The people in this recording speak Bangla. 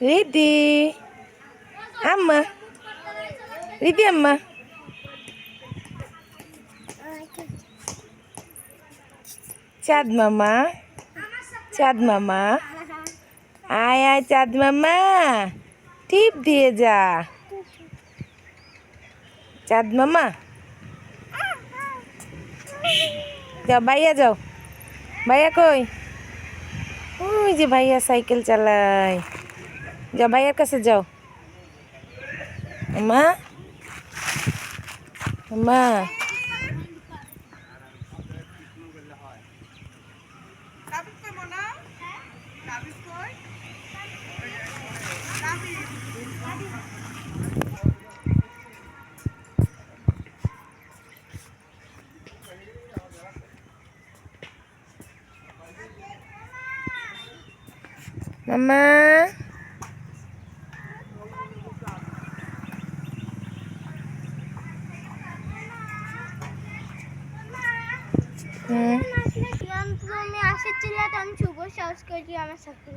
রিদি আম্মা রিদি আম্মা চাঁদ মামা চাঁদ মামা আয় আয় চাঁদ মামা টিপ দিয়ে যা চাঁদ মামা যাও ভাইয়া যাও ভাইয়া কই ওই যে ভাইয়া সাইকেল চালায় যাও ভাইয়ার কাছে যাও মা মা মামা আমি আসেছিলাম আমি শুভ সাহস করি আমার সাথে